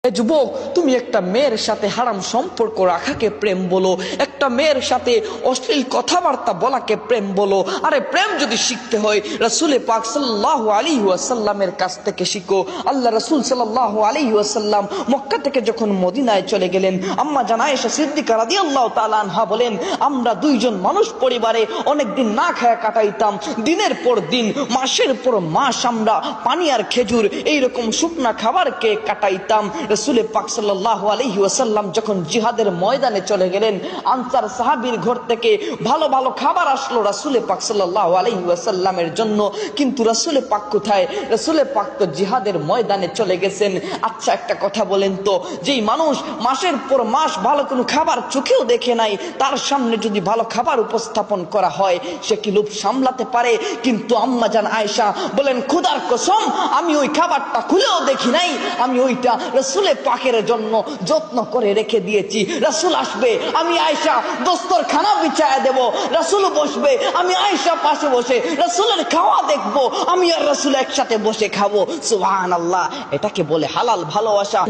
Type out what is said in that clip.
যুবক, তুমি একটা মেয়ের সাথে হারাম সম্পর্ক রাখাকে প্রেম বলো, একটা মেয়ের সাথে অশ্লীল কথাবার্তা বলাকে প্রেম বলো। আরে প্রেম যদি শিখতে হয় রাসূল পাক সাল্লাল্লাহু আলাইহি ওয়াসাল্লামের কাছ থেকে শিখো। আল্লাহ রাসূল সাল্লাল্লাহু আলাইহি ওয়াসাল্লাম মক্কা থেকে যখন মদিনায় চলে গেলেন, আম্মা জান আয়েশা সিদ্দিকা রাদিয়াল্লাহু তাআলা আনহা বলেন, আমরা দুইজন মানুষ পরিবারে অনেকদিন না খায়া কাটাইতাম। দিনের পর দিন, মাসের পর মাস আমরা পানি আর খেজুর এইরকম শুকনা খাবারকে কাটাইতাম। রাসূল পাক সাল্লাল্লাহু আলাইহি ওয়াসাল্লাম যখন জিহাদের ময়দানে চলে গেলেন, আনসার সাহাবীর ঘর থেকে ভালো ভালো খাবার আসলো রাসূল পাক সাল্লাল্লাহু আলাইহি ওয়াসাল্লামের জন্য। কিন্তু রাসূল পাক কোথায়? রাসূল পাক তো জিহাদের ময়দানে চলে গেছেন। আচ্ছা একটা কথা বলেন তো, যেই মানুষ মাসের পর মাস ভালো কোনো খাবার চোখেও দেখে নাই, তার সামনে যদি ভালো খাবার উপস্থাপন করা হয়, সে কি লোভ সামলাতে পারে? কিন্তু আম্মা জান আয়েশা বলেন, খোদার কসম আমি ওই খাবারটা খুলেও দেখি নাই, আমি ওইটা রাসূল পাকের জন্য যত্ন করে রেখে দিয়েছি। রাসূল আসবে, আমি আয়েশা দস্তরখানা বিছায়া দেব, রাসূল বসবে, আমি আয়েশা পাশে বসে রাসূলের খাওয়া দেখবো, আমি আর রাসূল একসাথে বসে খাবো। সুবহানাল্লাহ, এটাকে বলে হালাল ভালোবাসা।